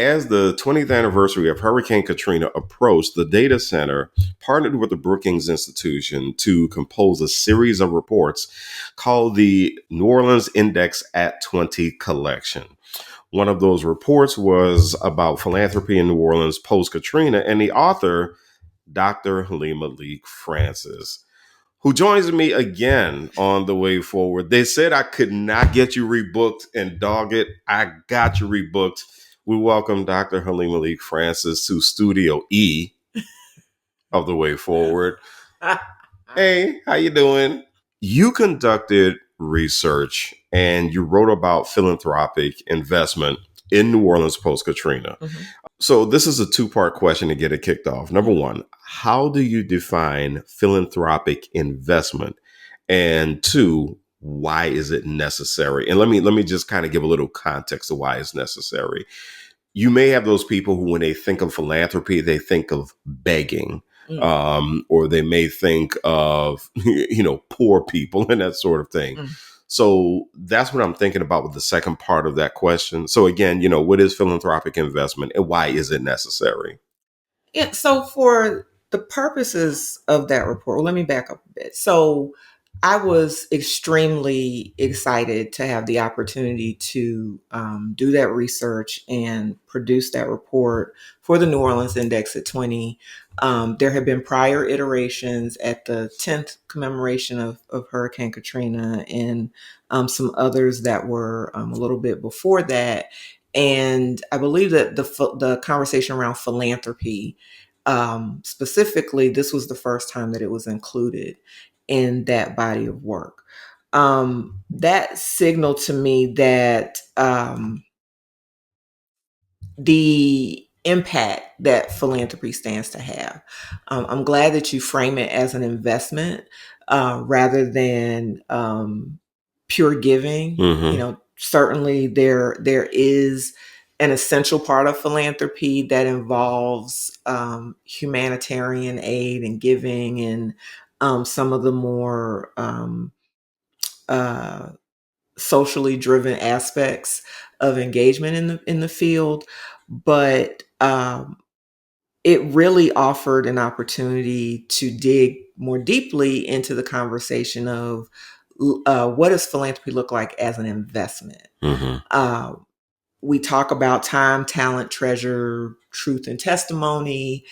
As the 20th anniversary of Hurricane Katrina approached, the data center partnered with the Brookings Institution to compose a series of reports called the New Orleans Index at 20 collection. One of those reports was about philanthropy in New Orleans post Katrina, and the author, Dr. Halima Leak Francis, who joins me again on the way forward. They said I could not get you rebooked, and dog it, I got you rebooked. We welcome Dr. Halima Leak Francis to Studio E of the way forward. Hey, how you doing? You conducted research and you wrote about philanthropic investment in New Orleans post-Katrina. Mm-hmm. So this is a two-part question to get it kicked off. Number one, how do you define philanthropic investment? And two, why is it necessary? And let me just kind of give a little context of why it's necessary. You may have those people who, when they think of philanthropy, they think of begging. Or they may think of, poor people and that sort of thing. So that's what I'm thinking about with the second part of that question. So again, what is philanthropic investment and why is it necessary? Yeah. So for the purposes of that report, well, let me back up a bit. So I was extremely excited to have the opportunity to do that research and produce that report for the New Orleans Index at 20. There have been prior iterations at the 10th commemoration of Hurricane Katrina and some others that were a little bit before that. And I believe that the conversation around philanthropy, specifically, this was the first time that it was included in that body of work. That signaled to me that the impact that philanthropy stands to have. I'm glad that you frame it as an investment rather than pure giving. Mm-hmm. Certainly there is an essential part of philanthropy that involves humanitarian aid and giving and some of the more socially driven aspects of engagement in the field, but it really offered an opportunity to dig more deeply into the conversation of what does philanthropy look like as an investment. Mm-hmm. We talk about time, talent, treasure, truth, and testimony.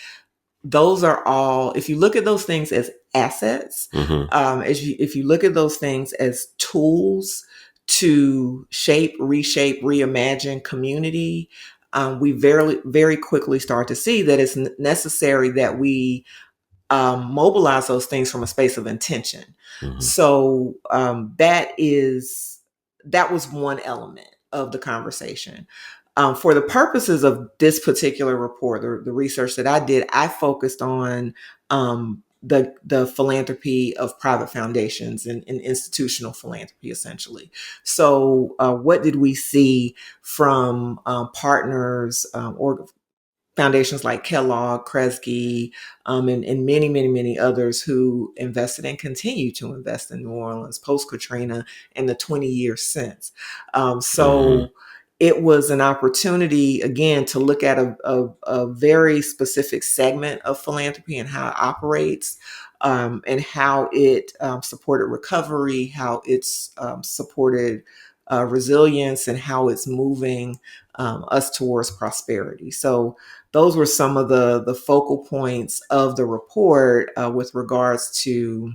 Those are all, if you look at those things as assets, mm-hmm. If you look at those things as tools to shape, reshape, reimagine community, we very quickly start to see that it's necessary that we mobilize those things from a space of intention. Mm-hmm. So that was one element of the conversation. For the purposes of this particular report, the research that I did, I focused on the philanthropy of private foundations and institutional philanthropy, essentially. So what did we see from partners or foundations like Kellogg, Kresge, and many, many, many others who invested and continue to invest in New Orleans post-Katrina and the 20 years since. Mm-hmm. It was an opportunity, again, to look at a very specific segment of philanthropy and how it operates, and how it supported recovery, how it's supported resilience, and how it's moving us towards prosperity. So those were some of the focal points of the report with regards to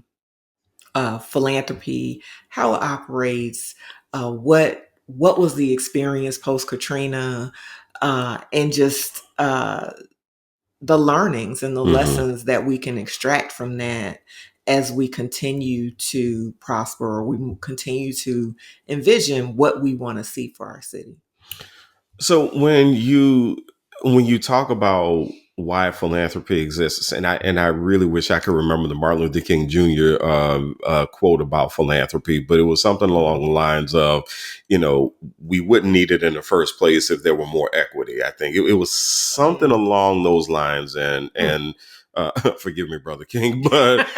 philanthropy, how it operates, what was the experience post-Katrina, and just the learnings and the mm-hmm. lessons that we can extract from that as we continue to prosper, or we continue to envision what we want to see for our city. So when you talk about why philanthropy exists, and I really wish I could remember the Martin Luther King Jr. Quote about philanthropy, but it was something along the lines of, we wouldn't need it in the first place if there were more equity. I think it was something along those lines, and forgive me, Brother King, but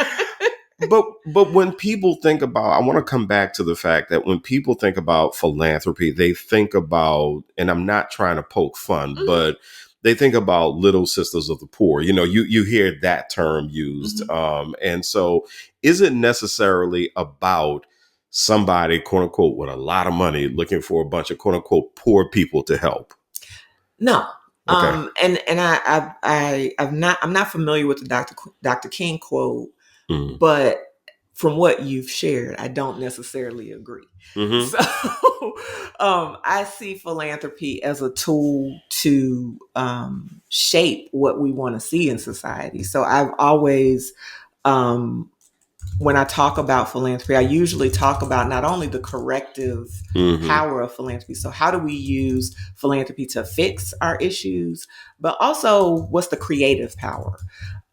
but when people think about, I want to come back to the fact that when people think about philanthropy, they think about, and I'm not trying to poke fun, Mhm. but they think about Little Sisters of the Poor. You know, you hear that term used, Mhm. and so is it necessarily about somebody, quote unquote, with a lot of money looking for a bunch of quote unquote poor people to help? No. Okay. And I'm not familiar with the Dr. King quote, Mm-hmm. but from what you've shared, I don't necessarily agree. Mm-hmm. So I see philanthropy as a tool to shape what we want to see in society. So I've always, um, when I talk about philanthropy, I usually talk about not only the corrective Mm-hmm. power of philanthropy. So, how do we use philanthropy to fix our issues? But also, what's the creative power?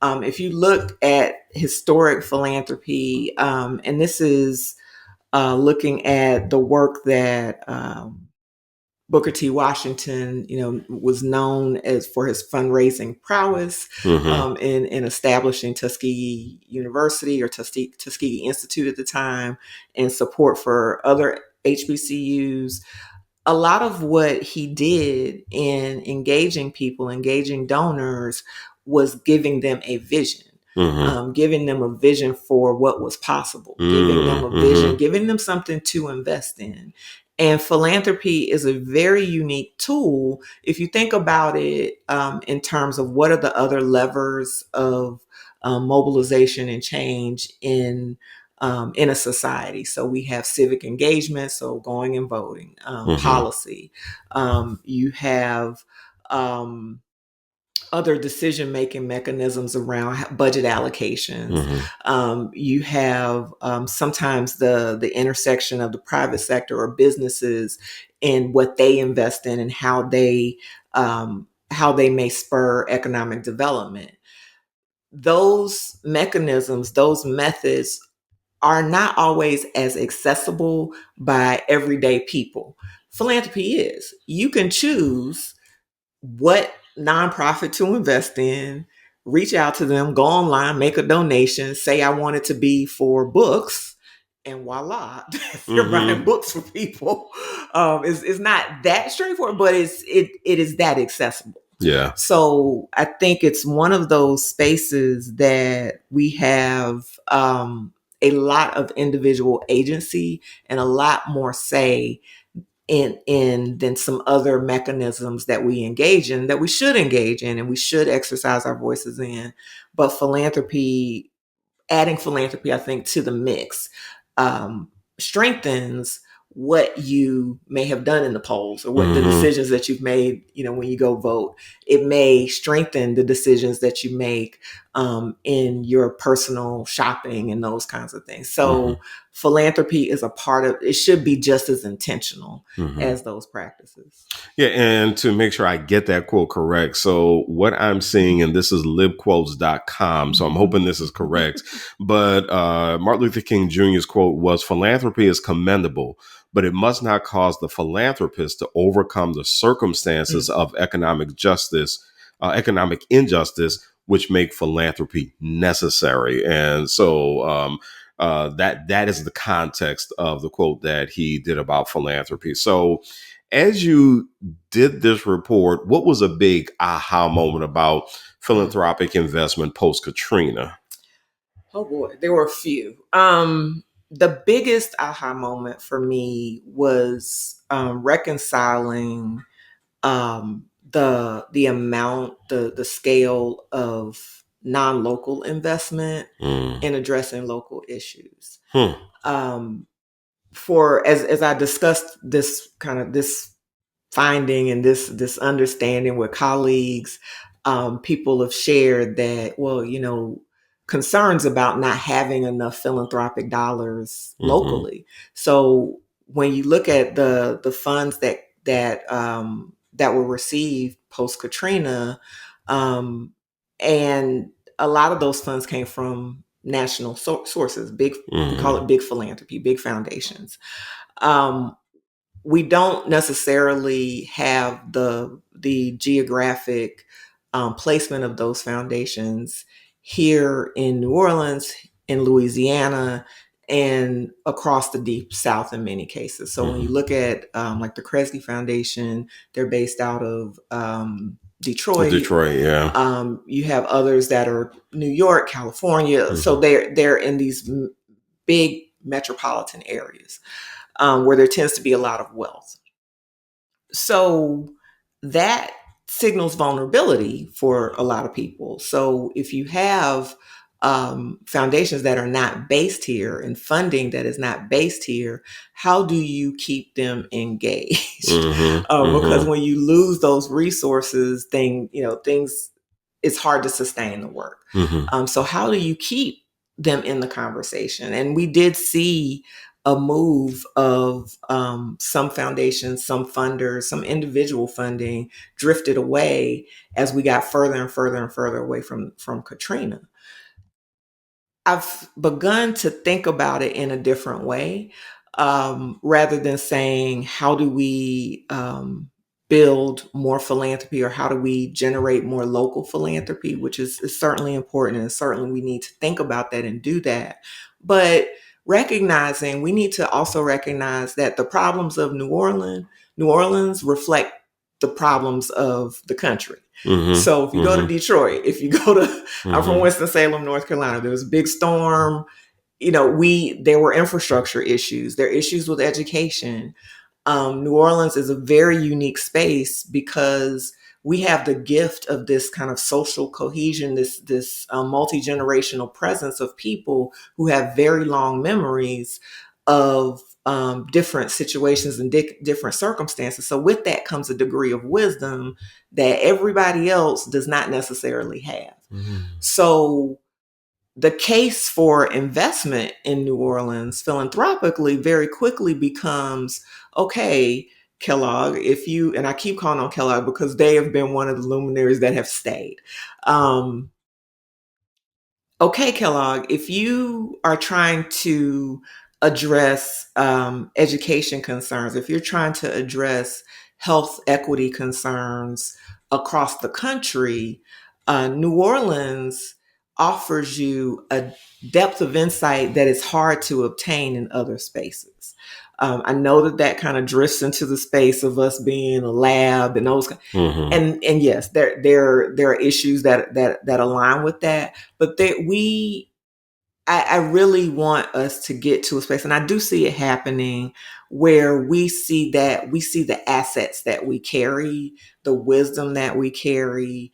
If you look at historic philanthropy, and this is looking at the work that Booker T. Washington, was known as for his fundraising prowess Mm-hmm. in establishing Tuskegee University or Tuskegee Institute at the time, and support for other HBCUs. A lot of what he did in engaging people, engaging donors, was giving them a vision. Mm-hmm. Giving them a vision for what was possible, giving them a vision, Mm-hmm. giving them something to invest in. And philanthropy is a very unique tool if you think about it in terms of what are the other levers of mobilization and change in a society. So we have civic engagement, so going and voting, Mm-hmm. policy. You have um, other decision making mechanisms around budget allocations. Mm-hmm. You have sometimes the intersection of the private sector or businesses and what they invest in and how they may spur economic development. Those mechanisms, those methods are not always as accessible by everyday people. Philanthropy is. You can choose what nonprofit to invest in, reach out to them, go online, make a donation, say I want it to be for books, and voila, you're buying Mm-hmm. books for people. It's not that straightforward, but it is that accessible. Yeah. So I think it's one of those spaces that we have a lot of individual agency and a lot more say in than some other mechanisms that we engage in, that we should engage in, and we should exercise our voices in. But adding philanthropy, I think, to the mix um, strengthens what you may have done in the polls or what the Mm-hmm. decisions that you've made, when you go vote. It may strengthen the decisions that you make in your personal shopping and those kinds of things. Mm-hmm. So philanthropy is a part of it, should be just as intentional Mm-hmm. as those practices. Yeah, and to make sure I get that quote correct. So what I'm seeing, and this is libquotes.com, so I'm hoping this is correct. But Martin Luther King Jr.'s quote was, "Philanthropy is commendable, but it must not cause the philanthropist to overcome the circumstances of economic injustice, which make philanthropy necessary." And so that is the context of the quote that he did about philanthropy. So as you did this report, what was a big aha moment about philanthropic investment post Katrina? Oh boy, there were a few. The biggest aha moment for me was reconciling the amount, the scale of non-local investment Mm. in addressing local issues. Hmm. Um, for as I discussed this finding and this understanding with colleagues, people have shared that, well, concerns about not having enough philanthropic dollars Mm-hmm. locally. So when you look at the funds that were received post Katrina, um, and a lot of those funds came from national sources, big, we call Mm-hmm. it big philanthropy, big foundations. Um, we don't necessarily have the geographic placement of those foundations here in New Orleans, in Louisiana, and across the Deep South in many cases. So when you look at like the Kresge Foundation, they're based out of Detroit. Detroit, yeah. You have others that are New York, California. So they're in these big metropolitan areas where there tends to be a lot of wealth. So that signals vulnerability for a lot of people. So if you have foundations that are not based here and funding that is not based here, how do you keep them engaged? Because when you lose those resources, things, it's hard to sustain the work. So how do you keep them in the conversation? And we did see a move of some foundations, some funders, some individual funding drifted away as we got further and further and further away from Katrina. I've begun to think about it in a different way, rather than saying, how do we build more philanthropy, or how do we generate more local philanthropy, which is certainly important, and certainly we need to think about that and do that. But we need to also recognize that the problems of New Orleans reflect the problems of the country. So if you go to Detroit, if you go to, I'm from Winston-Salem, North Carolina, there was a big storm. There were infrastructure issues. There are issues with education. New Orleans is a very unique space because we have the gift of this kind of social cohesion, this multi-generational presence of people who have very long memories of different situations and different circumstances. So with that comes a degree of wisdom that everybody else does not necessarily have. So the case for investment in New Orleans philanthropically very quickly becomes, okay, Kellogg, and I keep calling on Kellogg because they have been one of the luminaries that have stayed. Okay, Kellogg, if you are trying to address education concerns, if you're trying to address health equity concerns across the country, New Orleans offers you a depth of insight that is hard to obtain in other spaces. I know that kind of drifts into the space of us being a lab and those, and yes, there are issues that align with that, but I really want us to get to a space, and I do see it happening, where we see the assets that we carry, the wisdom that we carry.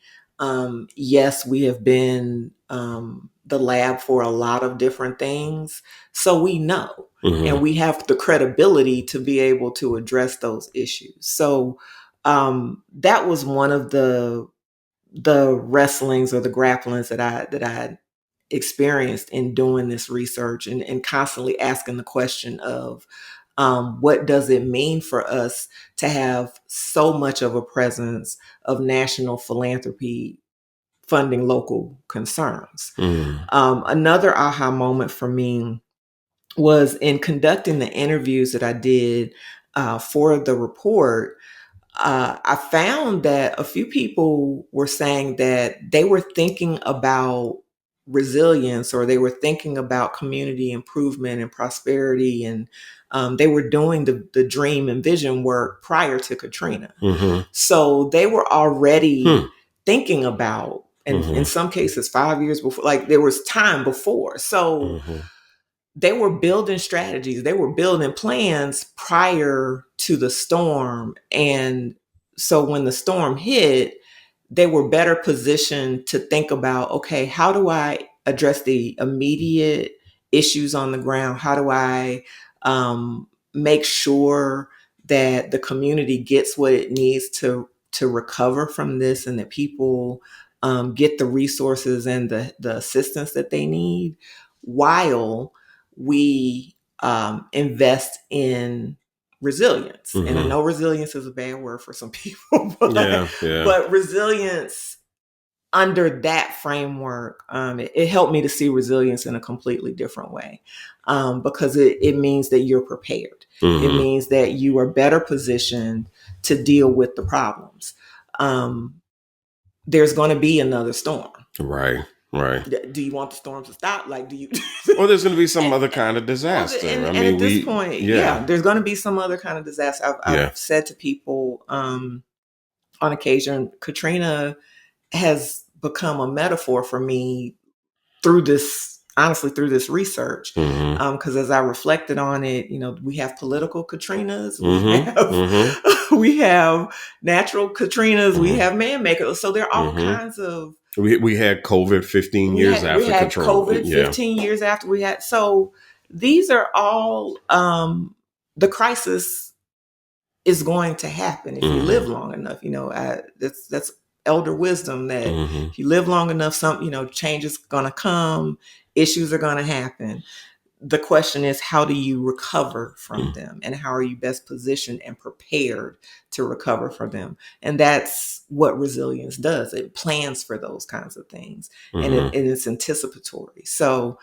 Yes, we have been the lab for a lot of different things, so we know, and we have the credibility to be able to address those issues. So that was one of the wrestlings or the grapplings that I experienced in doing this research, and constantly asking the question of what does it mean for us to have so much of a presence of national philanthropy funding local concerns. Another aha moment for me was in conducting the interviews that I did for the report. I found that a few people were saying that they were thinking about resilience, or they were thinking about community improvement and prosperity, and they were doing the dream and vision work prior to Katrina. So they were already thinking about, and in some cases 5 years before, like there was time before. So they were building strategies, they were building plans prior to the storm. And so when the storm hit, they were better positioned to think about, okay, how do I address the immediate issues on the ground? How do I make sure that the community gets what it needs to recover from this, and that people get the resources and the assistance that they need, while we invest in resilience. And I know resilience is a bad word for some people, but resilience under that framework, it helped me to see resilience in a completely different way, because it means that you're prepared. It means that you are better positioned to deal with the problems. There's going to be another storm. Right. Right. Do you want the storm to stop? Like, do you? Or there's going to be some and, other kind of well, disaster. I and mean, at this point, yeah, yeah, there's going to be some other kind of disaster. I've yeah. said to people on occasion, Katrina has become a metaphor for me through this, honestly, through this research. Mm-hmm. Because as I reflected on it, we have political Katrinas, we Mm-hmm. have Mm-hmm. we have natural Katrinas, we Mm-hmm. have man-made. So there are all Mm-hmm. kinds of. We had COVID 15 years We after had control. COVID Yeah. 15 years after we had. So these are all the crisis is going to happen if we live Mm-hmm. long enough. That's elder wisdom that Mm-hmm. if you live long enough, change is going to come, issues are going to happen. The question is, how do you recover from them, and how are you best positioned and prepared to recover from them? And that's what resilience does. It plans for those kinds of things, and Mm-hmm. it's anticipatory. So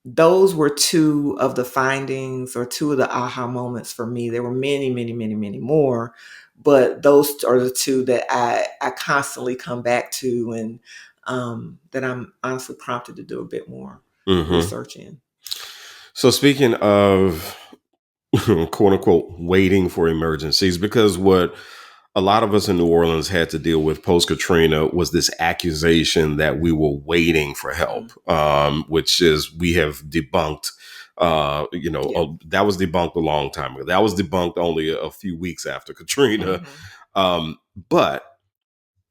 those were two of the findings, or two of the aha moments for me. There were many, many, many, many more, but those are the two that I constantly come back to, and that I'm honestly prompted to do a bit more Mm-hmm. research in. So speaking of quote unquote waiting for emergencies, because what a lot of us in New Orleans had to deal with post Katrina was this accusation that we were waiting for help, which is we have debunked. Yeah. That was debunked a long time ago. That was debunked only a few weeks after Katrina. But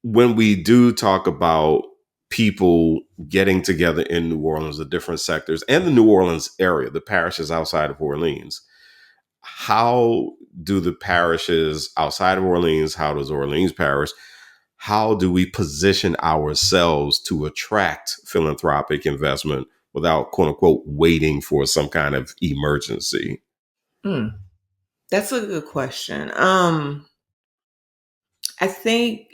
when we do talk about people getting together in New Orleans, the different sectors, and the New Orleans area, the parishes outside of Orleans, how do the parishes outside of Orleans, how does Orleans Parish, how do we position ourselves to attract philanthropic investment without, quote unquote, waiting for some kind of emergency? Hmm. That's a good question. I think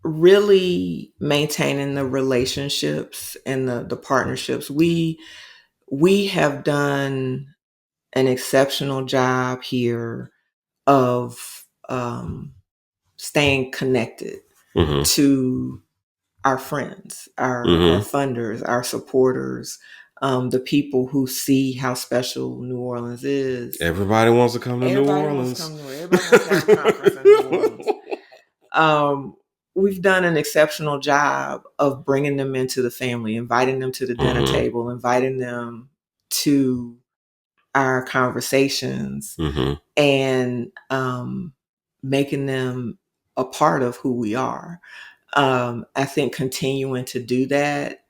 really maintaining the relationships and the partnerships. We have done an exceptional job here of staying connected Mm-hmm. to our friends, our Mm-hmm. funders, our supporters, the people who see how special New Orleans is. Everybody wants to come to New Everybody wants to Orleans. come to everybody wants to have a conference in New Orleans. Um, we've done an exceptional job of bringing them into the family, inviting them to the dinner Mm-hmm. table, inviting them to our conversations, Mm-hmm. and making them a part of who we are. I think continuing to do that,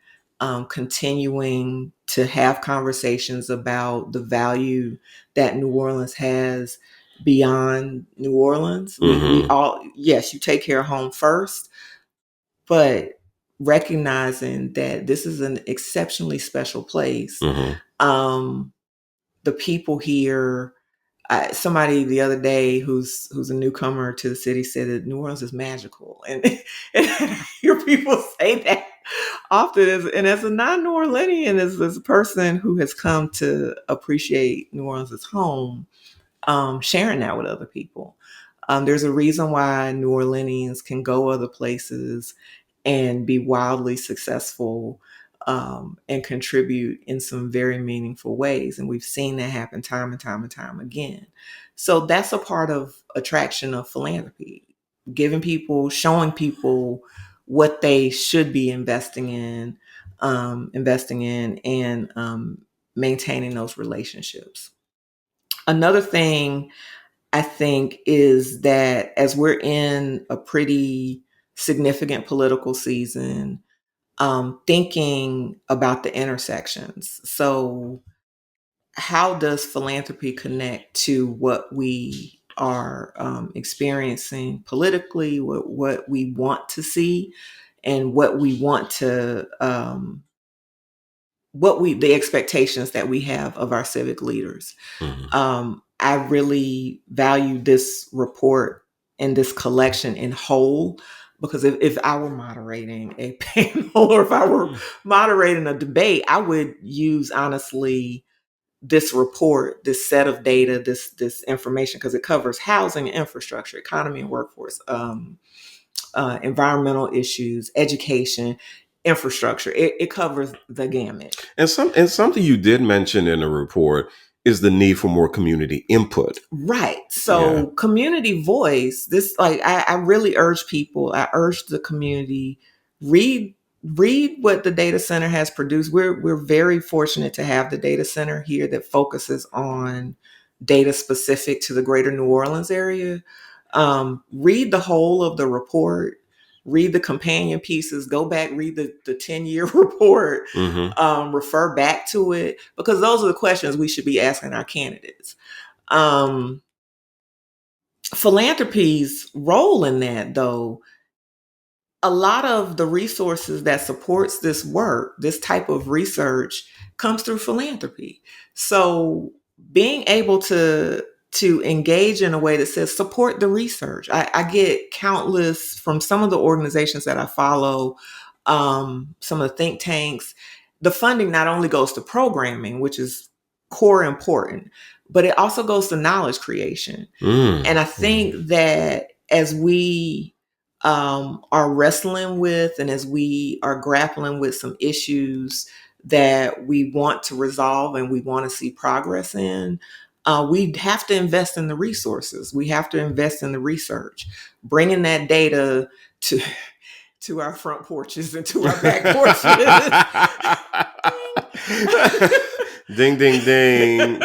continuing to have conversations about the value that New Orleans has beyond New Orleans. We Mm-hmm. all, yes, you take care of home first, but recognizing that this is an exceptionally special place. Mm-hmm. Um, the people here, somebody the other day who's a newcomer to the city said that New Orleans is magical, and, and I hear people say that often. As a non-New Orleanian, as a person who has come to appreciate New Orleans as home, sharing that with other people. There's a reason why New Orleanians can go other places and be wildly successful, and contribute in some very meaningful ways. And we've seen that happen time and time and time again. So that's a part of attraction of philanthropy, giving people, showing people what they should be investing in, and maintaining those relationships. Another thing I think is that as we're in a pretty significant political season, thinking about the intersections. So, how does philanthropy connect to what we are experiencing politically, what we want to see, and what we want to, the expectations that we have of our civic leaders? Mm-hmm. I really value this report and this collection in whole, because if I were moderating a panel, or if I were moderating a debate, I would use, honestly, this report, this set of data, this information, because it covers housing and infrastructure, economy and workforce, environmental issues, education. infrastructure. It covers the gamut. And something you did mention in the report is the need for more community input. Right. Yeah. So community voice, this, like, I really urge people, I urge the community, read what the data center has produced. We're very fortunate to have the data center here that focuses on data specific to the greater New Orleans area. Read the whole of the report, read the companion pieces, go back, read the 10-year report, refer back to it, because those are the questions we should be asking our candidates. Philanthropy's role in that, though, a lot of the resources that supports this work, this type of research, comes through philanthropy. So being able to engage in a way that says support the research. I get countless from some of the organizations that I follow, some of the think tanks. The funding not only goes to programming, which is core important, but it also goes to knowledge creation. And I think that as we are wrestling with, and as we are grappling with some issues that we want to resolve and we want to see progress in, we have to invest in the resources. We have to invest in the research, bringing that data to our front porches and to our back porches. Ding, ding, ding.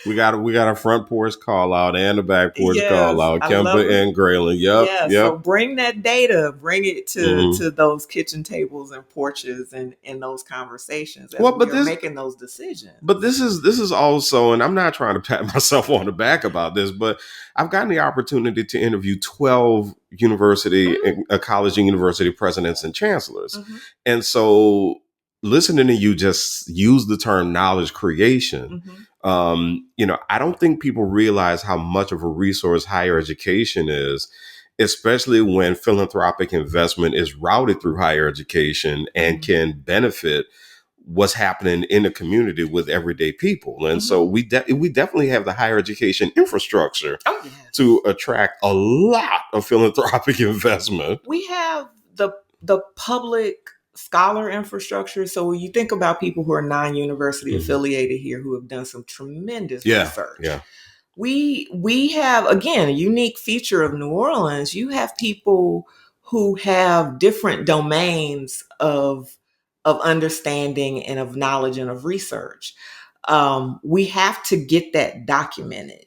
We got a front porch call out and a back porch call out. Kemper and Grayling. Yep. So bring that data, bring it to those kitchen tables and porches and in those conversations as we're making those decisions. But this is also, and I'm not trying to pat myself on the back about this, but I've gotten the opportunity to interview 12 university, college and university presidents and chancellors. And so listening to you just use the term knowledge creation, I don't think people realize how much of a resource higher education is, especially when philanthropic investment is routed through higher education and can benefit what's happening in the community with everyday people. And so we definitely have the higher education infrastructure to attract a lot of philanthropic investment. We have the public scholar infrastructure. So when you think about people who are non-university affiliated here who have done some tremendous research. Yeah. We have, again, a unique feature of New Orleans. You have people who have different domains of understanding and of knowledge and of research. We have to get that documented.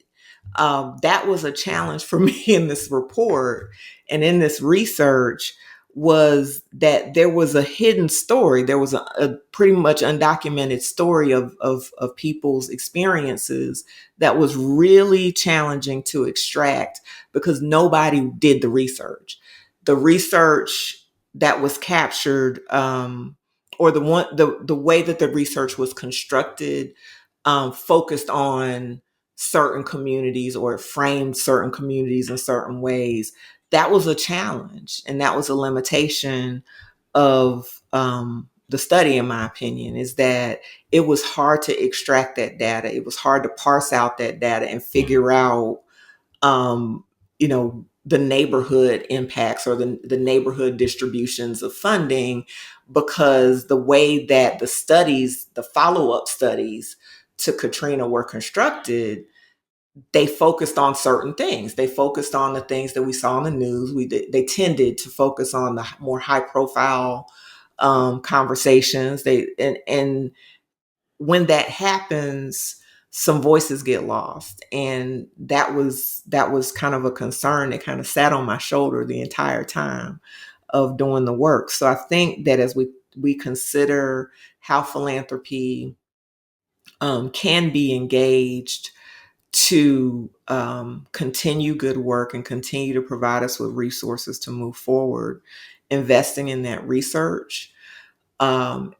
That was a challenge for me in this report and in this research, was that there was a hidden story. There was a pretty much undocumented story of people's experiences that was really challenging to extract because nobody did the research. The research that was captured, or the way that the research was constructed, focused on certain communities or framed certain communities in certain ways. That was a challenge, and that was a limitation of the study, in my opinion, is that it was hard to extract that data. It was hard to parse out that data and figure out, the neighborhood impacts or the neighborhood distributions of funding, because the way that the follow-up studies to Katrina were constructed, they focused on certain things. They focused on the things that we saw in the news. They tended to focus on the more high-profile conversations. And when that happens, some voices get lost, and that was kind of a concern that kind of sat on my shoulder the entire time of doing the work. So I think that as we consider how philanthropy can be engaged to continue good work and continue to provide us with resources to move forward, investing in that research,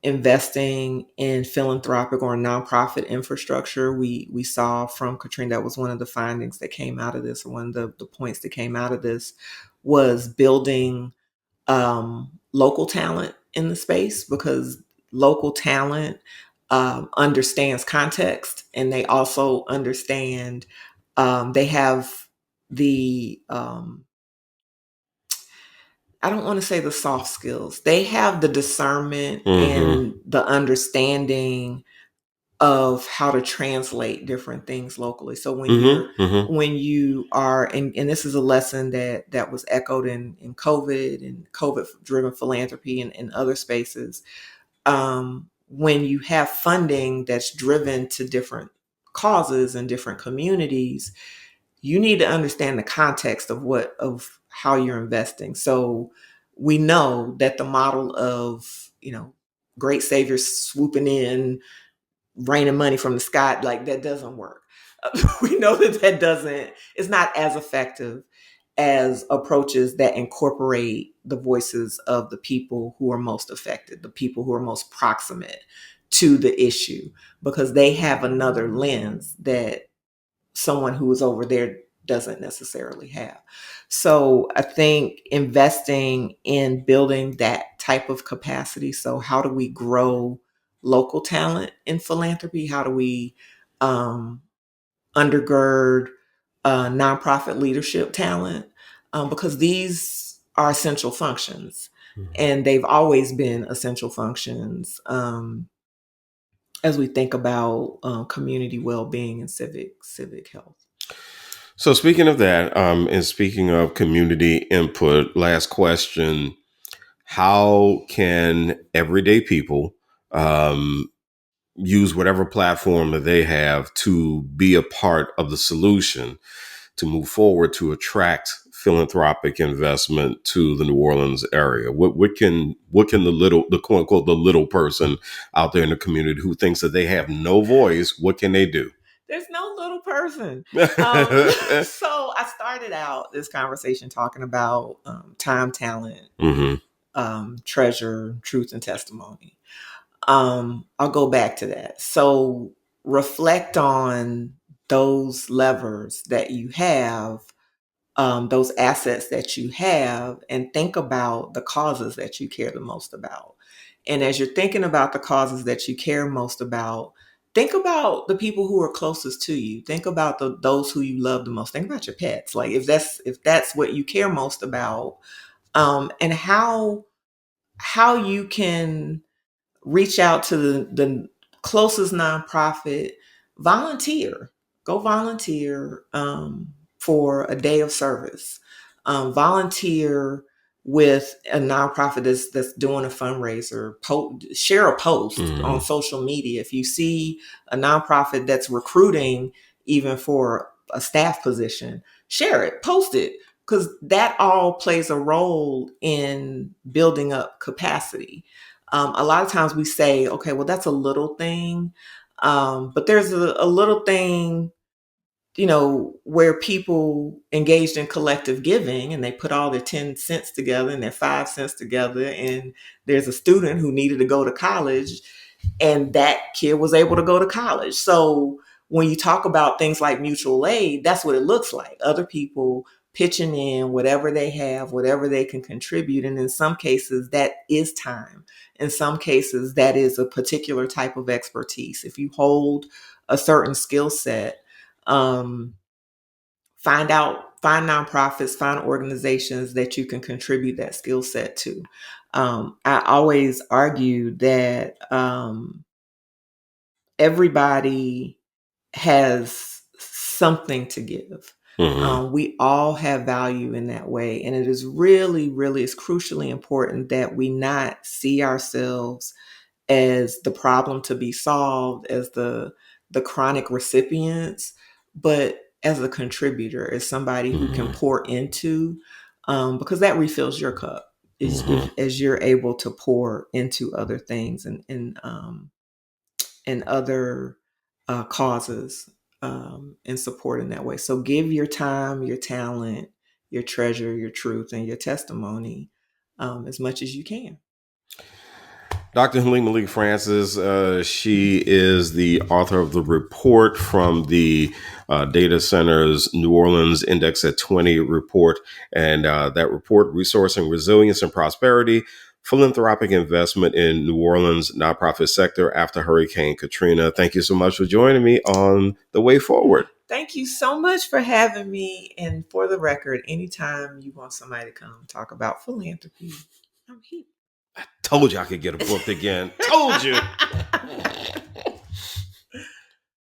investing in philanthropic or nonprofit infrastructure. We saw from Katrina, that was one of the findings that came out of this, or one of the points that came out of this, was building local talent in the space, because local talent understands context, and they also understand, they have the I don't want to say the soft skills. They have the discernment Mm-hmm. and the understanding of how to translate different things locally. So Mm-hmm. Mm-hmm. when you are, and this is a lesson that was echoed in COVID and COVID driven philanthropy and other spaces. When you have funding that's driven to different causes and different communities, you need to understand the context of how you're investing. So we know that the model of, great saviors swooping in, raining money from the sky, like that doesn't work. We know that doesn't, it's not as effective as approaches that incorporate the voices of the people who are most affected, the people who are most proximate to the issue, because they have another lens that someone who is over there doesn't necessarily have. So I think investing in building that type of capacity. So how do we grow local talent in philanthropy? How do we um, undergird nonprofit leadership talent? Because these are essential functions, and they've always been essential functions as we think about community well-being and civic health. So speaking of that, and speaking of community input, last question: how can everyday people um, use whatever platform that they have to be a part of the solution to move forward to attract philanthropic investment to the New Orleans area? What can the quote unquote the little person out there in the community who thinks that they have no voice, what can they do? There's no little person. So I started out this conversation talking about time, talent, Hmm. treasure, truth, and testimony. I'll go back to that. So reflect on those levers that you have, those assets that you have, and think about the causes that you care the most about. And as you're thinking about the causes that you care most about, think about the people who are closest to you. Think about those who you love the most. Think about your pets. Like if that's what you care most about, and how you can reach out to the closest nonprofit, volunteer, go volunteer for a day of service, volunteer with a nonprofit that's doing a fundraiser, share a post Hmm. on social media. If you see a nonprofit that's recruiting even for a staff position, share it, post it, because that all plays a role in building up capacity. A lot of times we say, okay, well, that's a little thing. But there's a little thing, where people engaged in collective giving and they put all their 10 cents together and their 5 cents together. And there's a student who needed to go to college, and that kid was able to go to college. So when you talk about things like mutual aid, that's what it looks like. Other people pitching in whatever they have, whatever they can contribute. And in some cases, that is time. In some cases, that is a particular type of expertise. If you hold a certain skill set, um, find nonprofits, find organizations that you can contribute that skill set to. I always argue that everybody has something to give. Hmm. We all have value in that way. And it is really, really is crucially important that we not see ourselves as the problem to be solved, as the chronic recipients, but as a contributor, as somebody who can Hmm. pour into, because that refills your cup, is Hmm. as you're able to pour into other things and other causes, and support in that way. So give your time, your talent, your treasure, your truth, and your testimony as much as you can. Dr. Halima Leak Francis, she is the author of the report from the Data Centers New Orleans Index at 20 report. And that report, Resourcing Resilience and Prosperity, Philanthropic Investment in New Orleans Nonprofit Sector After Hurricane Katrina. Thank you so much for joining me on The Way Forward. Thank you so much for having me. And for the record, anytime you want somebody to come talk about philanthropy, I'm here. Told you I could get a book again. Told you.